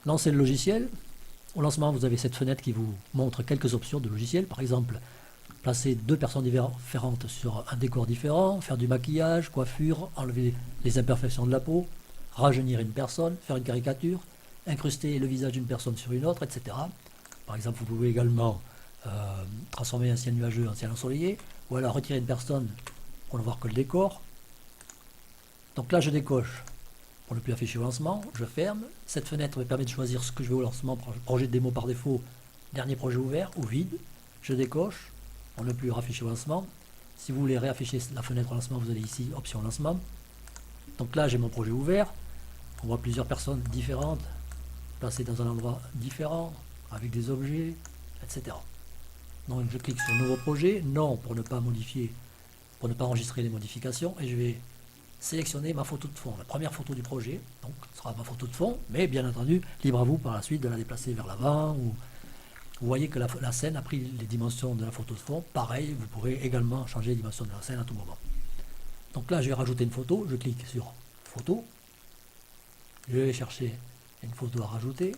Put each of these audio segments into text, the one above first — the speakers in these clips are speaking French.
Lancez le logiciel. Au lancement, vous avez cette fenêtre qui vous montre quelques options de logiciel. Par exemple, placer 2 personnes différentes sur un décor différent, faire du maquillage, coiffure, enlever les imperfections de la peau, rajeunir une personne, faire une caricature, incruster le visage d'une personne sur une autre, etc. Par exemple, vous pouvez également transformer un ciel nuageux en ciel ensoleillé, ou alors retirer une personne pour ne voir que le décor. Donc là, je décoche pour ne plus afficher au lancement, je ferme. Cette fenêtre me permet de choisir ce que je veux au lancement, projet de démo par défaut, dernier projet ouvert ou vide. Je décoche pour ne plus rafficher au lancement. Si vous voulez réafficher la fenêtre au lancement, vous allez ici, option lancement. Donc là, j'ai mon projet ouvert. On voit plusieurs personnes différentes, placées dans un endroit différent, avec des objets, etc. Donc je clique sur nouveau projet, non pour ne pas modifier, pour ne pas enregistrer les modifications, et je vais sélectionner ma photo de fond, la première photo du projet. Donc ce sera ma photo de fond, mais bien entendu, libre à vous par la suite de la déplacer vers l'avant. Ou vous voyez que la scène a pris les dimensions de la photo de fond. Pareil, vous pourrez également changer les dimensions de la scène à tout moment. Donc là, je vais rajouter une photo, je clique sur photo, je vais chercher une photo à rajouter.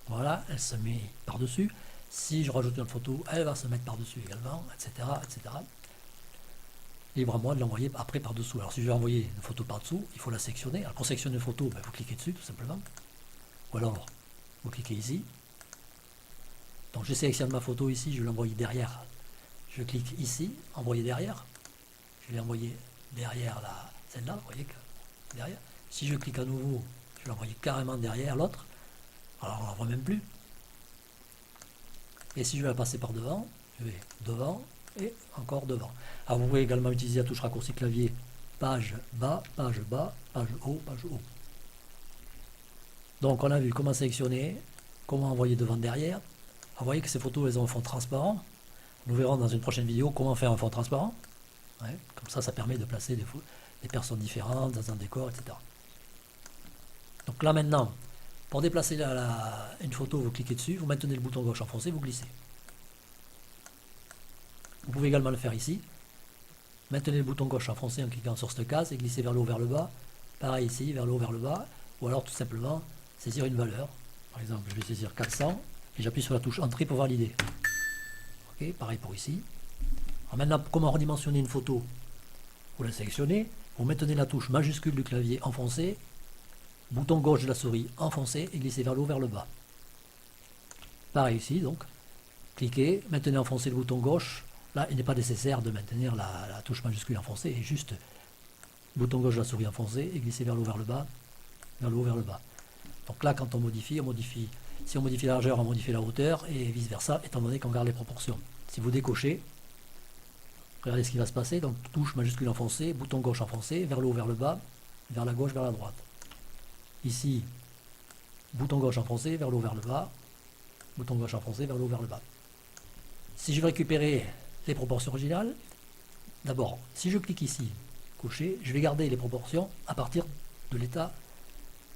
Voilà, elle se met par-dessus. Si je rajoute une photo, elle va se mettre par-dessus également, etc., etc. Libre à moi de l'envoyer après par-dessous. Alors si je veux envoyer une photo par-dessous, il faut la sectionner. Alors pour sectionner une photo, vous cliquez dessus tout simplement. Ou alors, vous cliquez ici. Donc je sélectionne ma photo ici, je vais l'envoyer derrière. Je clique ici, envoyer derrière. Je vais l'envoyer derrière celle-là, vous voyez que derrière. Si je clique à nouveau, je vais l'envoyer carrément derrière l'autre. Alors on n'en voit même plus. Et si je veux la passer par devant, je vais devant et encore devant. Alors vous pouvez également utiliser la touche raccourci clavier page bas, page bas, page haut, page haut. Donc on a vu comment sélectionner, comment envoyer devant derrière. Alors, vous voyez que ces photos elles ont un fond transparent. Nous verrons dans une prochaine vidéo comment faire un fond transparent. Ouais, comme ça permet de placer des personnes différentes dans un décor, etc. Donc là maintenant, pour déplacer une photo, vous cliquez dessus, vous maintenez le bouton gauche enfoncé, vous glissez. Vous pouvez également le faire ici. Maintenez le bouton gauche enfoncé en cliquant sur cette case et glissez vers le haut, vers le bas. Pareil ici, vers le haut, vers le bas. Ou alors tout simplement saisir une valeur. Par exemple, je vais saisir 400 et j'appuie sur la touche Entrée pour valider. Ok, pareil pour ici. Alors maintenant, comment redimensionner une photo? Vous la sélectionnez, vous maintenez la touche majuscule du clavier enfoncé, bouton gauche de la souris enfoncé et glissez vers le haut, vers le bas. Pareil ici, donc. Cliquez, maintenez enfoncé le bouton gauche. Là, il n'est pas nécessaire de maintenir la touche majuscule enfoncée, et juste bouton gauche de la souris enfoncé et glisser vers le haut, vers le bas, vers le haut, vers le bas. Donc là, quand on modifie, si on modifie la largeur, on modifie la hauteur, et vice versa, étant donné qu'on garde les proportions. Si vous décochez, regardez ce qui va se passer. Donc touche majuscule enfoncée, bouton gauche enfoncé, vers le haut, vers le bas, vers la gauche, vers la droite. Ici, bouton gauche enfoncé, vers le haut, vers le bas, bouton gauche enfoncé, vers le haut, vers le bas. Si je veux récupérer les proportions originales, d'abord, si je clique ici, coucher, je vais garder les proportions à partir de l'état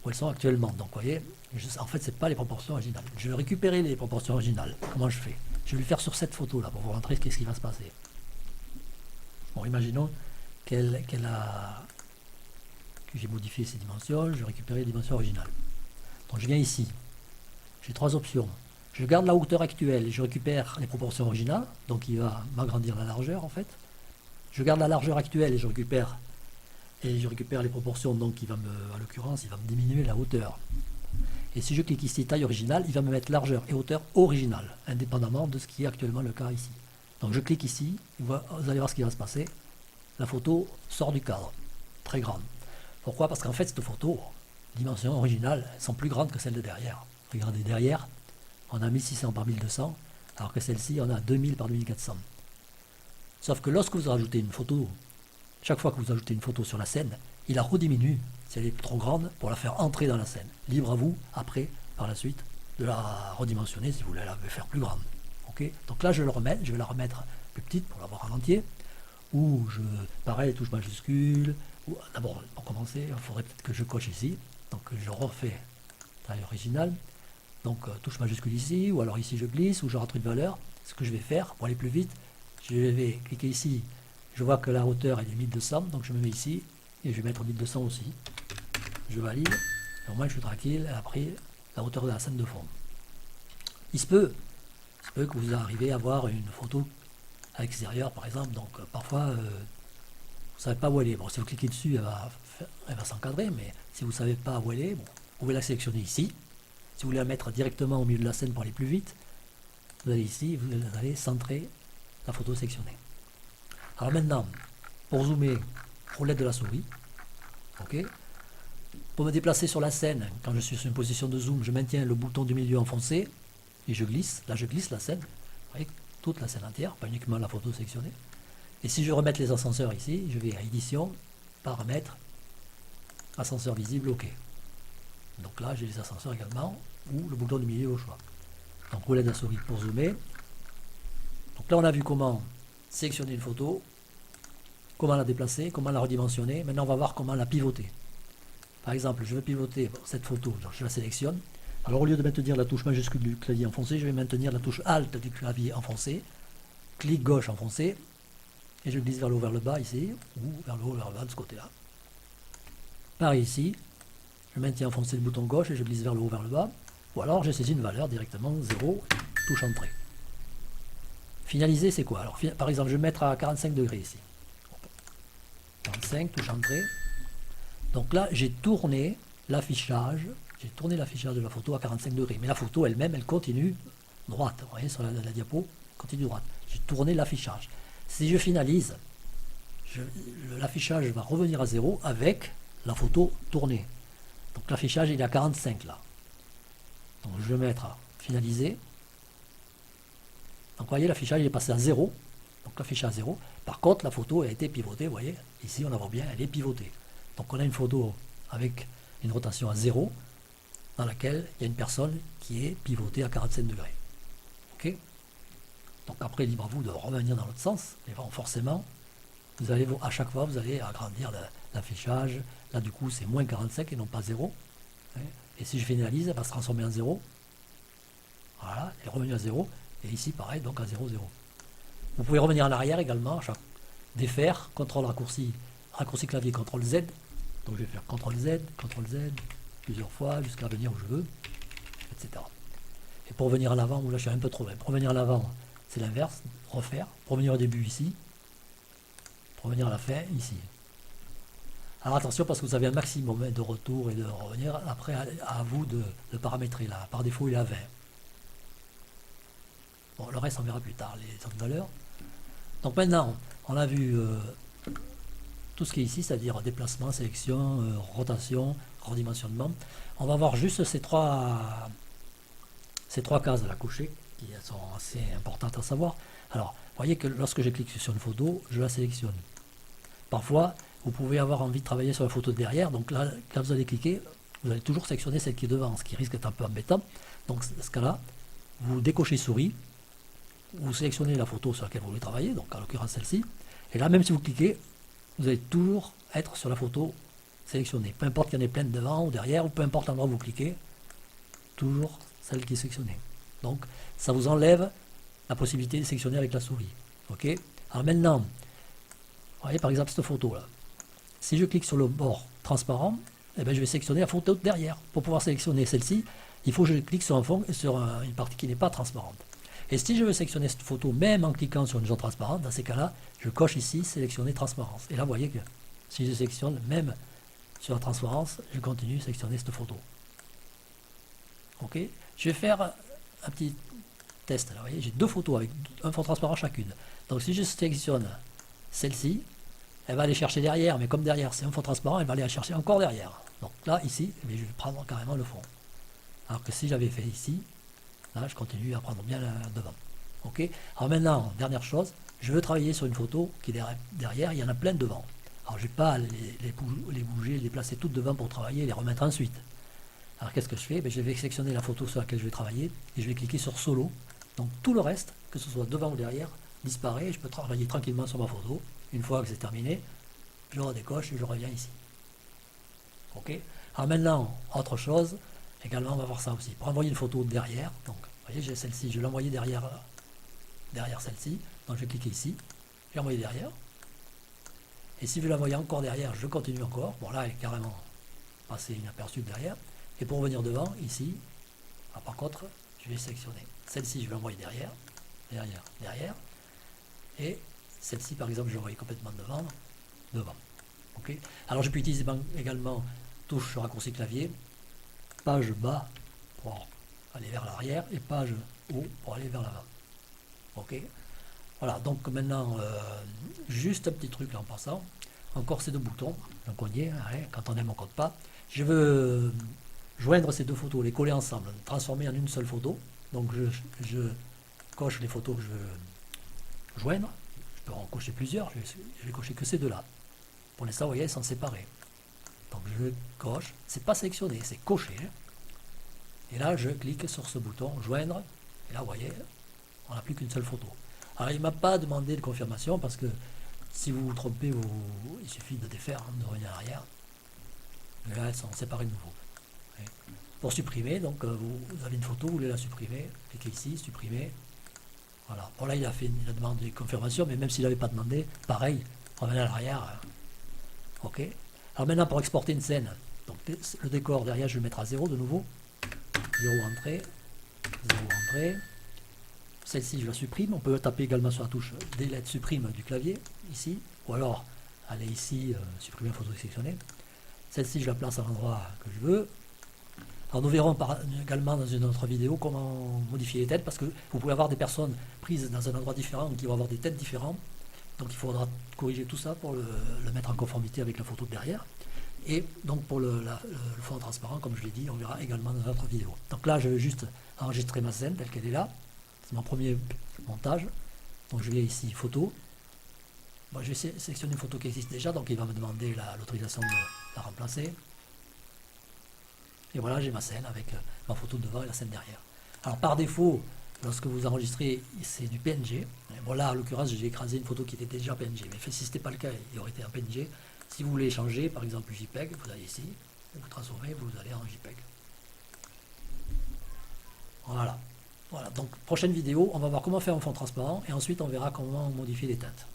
où elles sont actuellement. Donc, vous voyez, en fait, ce n'est pas les proportions originales. Je vais récupérer les proportions originales. Comment je fais? Je vais le faire sur cette photo-là pour vous montrer ce qui va se passer. Bon, imaginons que j'ai modifié ces dimensions, je vais récupérer les dimensions originales. Donc, je viens ici. J'ai 3 options. Je garde la hauteur actuelle, je récupère les proportions originales, donc il va m'agrandir la largeur en fait. Je garde la largeur actuelle et je récupère les proportions, donc en l'occurrence, il va me diminuer la hauteur. Et si je clique ici taille originale, il va me mettre largeur et hauteur originale, indépendamment de ce qui est actuellement le cas ici. Donc je clique ici, vous allez voir ce qui va se passer. La photo sort du cadre, très grande. Pourquoi? Parce qu'en fait cette photo, dimensions originales, sont plus grandes que celles de derrière. Regardez derrière. On a 1600 par 1200, alors que celle-ci, on a 2000 par 2400. Sauf que lorsque vous rajoutez une photo, chaque fois que vous ajoutez une photo sur la scène, il la rediminue, si elle est trop grande, pour la faire entrer dans la scène. Libre à vous, après, par la suite, de la redimensionner si vous voulez la faire plus grande. Okay, donc là, je vais la remettre plus petite pour l'avoir en entier. Ou, pareil, touche majuscule. D'abord, pour commencer, il faudrait peut-être que je coche ici. Donc je refais taille originale. Donc touche majuscule ici, ou alors ici je glisse, ou je rentre une valeur. Ce que je vais faire, pour aller plus vite, je vais cliquer ici. Je vois que la hauteur elle est 1200, donc je me mets ici, et je vais mettre 1200 aussi. Je valide. Et au moins je suis tranquille, elle a pris la hauteur de la scène de fond. Il se peut que vous arrivez à voir une photo à l'extérieur par exemple, donc parfois vous ne savez pas où elle est. Bon, si vous cliquez dessus, elle va s'encadrer, mais si vous ne savez pas où elle est, bon, vous pouvez la sélectionner ici. Si vous voulez la mettre directement au milieu de la scène pour aller plus vite, vous allez ici, vous allez centrer la photo sélectionnée. Alors maintenant, pour zoomer, pour l'aide de la souris, ok. Pour me déplacer sur la scène, quand je suis sur une position de zoom, je maintiens le bouton du milieu enfoncé et je glisse. Là, je glisse la scène, vous voyez, toute la scène entière, pas uniquement la photo sélectionnée. Et si je veux remettre les ascenseurs ici, je vais à édition, paramètres, ascenseur visible, ok. Donc là, j'ai les ascenseurs également, ou le bouton du milieu au choix. Donc roulette de la souris pour zoomer. Donc là, on a vu comment sélectionner une photo, comment la déplacer, comment la redimensionner. Maintenant, on va voir comment la pivoter. Par exemple, je veux pivoter cette photo, donc je la sélectionne. Alors au lieu de maintenir la touche majuscule du clavier enfoncé, je vais maintenir la touche Alt du clavier enfoncé, clic gauche enfoncé, et je glisse vers le haut, vers le bas ici, ou vers le haut, vers le bas de ce côté-là. Pareil ici, je maintiens enfoncé le bouton gauche et je glisse vers le haut, vers le bas, ou alors je saisis une valeur directement 0, touche entrée. Finaliser, c'est quoi? Alors, par exemple, je vais mettre à 45 degrés ici. 45, touche entrée. Donc là, j'ai tourné l'affichage de la photo à 45 degrés. Mais la photo elle-même, elle continue droite. Vous voyez, sur la diapo, continue droite. J'ai tourné l'affichage. Si je finalise, l'affichage va revenir à 0 avec la photo tournée. Donc l'affichage, il est à 45 là. Donc je vais mettre à finaliser. Donc vous voyez, l'affichage il est passé à 0. Donc l'affichage à 0. Par contre, la photo a été pivotée. Vous voyez, ici on la voit bien, elle est pivotée. Donc on a une photo avec une rotation à 0 dans laquelle il y a une personne qui est pivotée à 45 degrés. Ok. Donc après, libre à vous de revenir dans l'autre sens. Et bon, forcément, vous allez, à chaque fois, vous allez agrandir l'affichage. Là, du coup, c'est moins 45 et non pas 0. Et si je finalise, elle va se transformer en 0. Voilà, elle est revenue à 0. Et ici, pareil, donc à 0, 0. Vous pouvez revenir en arrière également. Défaire, contrôle raccourci clavier, CTRL Z. Donc je vais faire CTRL Z, plusieurs fois jusqu'à venir où je veux, etc. Et pour revenir à l'avant, là je suis un peu trop loin. Pour revenir à l'avant, c'est l'inverse, refaire. Pour revenir au début ici. Pour revenir à la fin ici. Alors attention parce que vous avez un maximum de retour et de revenir. Après, à vous de paramétrer là. Par défaut, il est à 20. Bon, le reste, on verra plus tard, les autres valeurs. Donc maintenant, on a vu tout ce qui est ici, c'est-à-dire déplacement, sélection, rotation, redimensionnement. On va voir juste ces trois cases à la coucher, qui sont assez importantes à savoir. Alors, vous voyez que lorsque je clique sur une photo, je la sélectionne. Parfois, vous pouvez avoir envie de travailler sur la photo de derrière, donc là, quand vous allez cliquer, vous allez toujours sélectionner celle qui est devant, ce qui risque d'être un peu embêtant. Donc, dans ce cas-là, vous décochez souris, vous sélectionnez la photo sur laquelle vous voulez travailler, donc en l'occurrence celle-ci, et là, même si vous cliquez, vous allez toujours être sur la photo sélectionnée. Peu importe qu'il y en ait plein de devant ou derrière, ou peu importe l'endroit où vous cliquez, toujours celle qui est sélectionnée. Donc, ça vous enlève la possibilité de sélectionner avec la souris. Ok. Alors maintenant, vous voyez par exemple cette photo-là. Si je clique sur le bord transparent, eh bien, je vais sélectionner la photo derrière. Pour pouvoir sélectionner celle-ci, il faut que je clique sur une partie qui n'est pas transparente. Et si je veux sélectionner cette photo, même en cliquant sur une zone transparente, dans ces cas-là, je coche ici, sélectionner transparence. Et là, vous voyez que si je sélectionne, même sur la transparence, je continue à sélectionner cette photo. Ok. Je vais faire un petit test. Là, vous voyez, j'ai deux photos avec un fond transparent chacune. Donc si je sélectionne celle-ci, elle va aller chercher derrière, mais comme derrière c'est un fond transparent, elle va aller la chercher encore derrière. Donc là, ici, je vais prendre carrément le fond. Alors que si j'avais fait ici, là, je continue à prendre bien devant. Ok. Alors maintenant, dernière chose, je veux travailler sur une photo qui est derrière, il y en a plein devant. Alors je ne vais pas les bouger, les placer toutes devant pour travailler et les remettre ensuite. Alors qu'est-ce que je fais? Je vais sélectionner la photo sur laquelle je vais travailler et je vais cliquer sur solo. Donc tout le reste, que ce soit devant ou derrière, disparaît et je peux travailler tranquillement sur ma photo. Une fois que c'est terminé, je redécoche et je reviens ici. Ok. Alors maintenant, autre chose, également on va voir ça aussi. Pour envoyer une photo derrière, donc vous voyez j'ai celle-ci, je vais l'envoyer derrière celle-ci. Donc je vais cliquer ici, je vais envoyer derrière. Et si je veux l'envoyer encore derrière, je continue encore. Bon là elle est carrément passer inaperçu derrière. Et pour revenir devant, ici, par contre, je vais sélectionner. Celle-ci, je vais l'envoyer derrière, derrière, derrière. Et celle-ci, par exemple, je vais l'envoyer complètement devant, devant. Okay. Alors, je peux utiliser également touche raccourci clavier, page bas pour aller vers l'arrière et page haut pour aller vers l'avant. Ok. Voilà, donc maintenant, juste un petit truc là en passant. Encore ces deux boutons, donc on y est, hein, quand on aime on compte pas. Je veux joindre ces deux photos, les coller ensemble, transformer en une seule photo. Donc je coche les photos que je veux joindre. Je peux en cocher plusieurs, je vais cocher que ces deux-là. Pour l'instant, vous voyez, elles sont séparées. Donc je coche, c'est pas sélectionné, c'est coché. Et là, je clique sur ce bouton, joindre. Et là, vous voyez, on n'a plus qu'une seule photo. Alors, il ne m'a pas demandé de confirmation parce que si vous vous trompez, il suffit de défaire, de revenir en arrière. Et là, elles sont séparées de nouveau. Pour supprimer, donc vous avez une photo, vous voulez la supprimer, cliquez ici, supprimer. Voilà. Bon, là, il a demandé confirmation, mais même s'il n'avait pas demandé, pareil, revenez à l'arrière. Ok. Alors maintenant, pour exporter une scène, donc le décor derrière, je vais le mettre à 0 de nouveau. 0 entrée, 0 entrée. Celle-ci, je la supprime. On peut taper également sur la touche Delete supprime du clavier, ici. Ou alors, aller ici, supprimer la photo sélectionnée. Celle-ci, je la place à l'endroit que je veux. Alors, nous verrons également dans une autre vidéo comment modifier les têtes, parce que vous pouvez avoir des personnes prises dans un endroit différent qui vont avoir des têtes différentes. Donc, il faudra corriger tout ça pour le mettre en conformité avec la photo de derrière. Et donc, pour le fond transparent, comme je l'ai dit, on verra également dans notre vidéo. Donc là, je vais juste enregistrer ma scène telle qu'elle est là. C'est mon premier montage. Donc je vais ici, photo. Bon, je vais sélectionner une photo qui existe déjà, donc il va me demander l'autorisation de la remplacer. Et voilà, j'ai ma scène avec ma photo devant et la scène derrière. Alors par défaut, lorsque vous enregistrez, c'est du PNG. Et bon là, en l'occurrence, j'ai écrasé une photo qui était déjà PNG. Mais si ce n'était pas le cas, il aurait été un PNG. Si vous voulez changer, par exemple JPEG, vous allez ici, vous transformez, vous allez en JPEG. Voilà. Voilà, donc prochaine vidéo, on va voir comment faire un fond transparent et ensuite on verra comment modifier les teintes.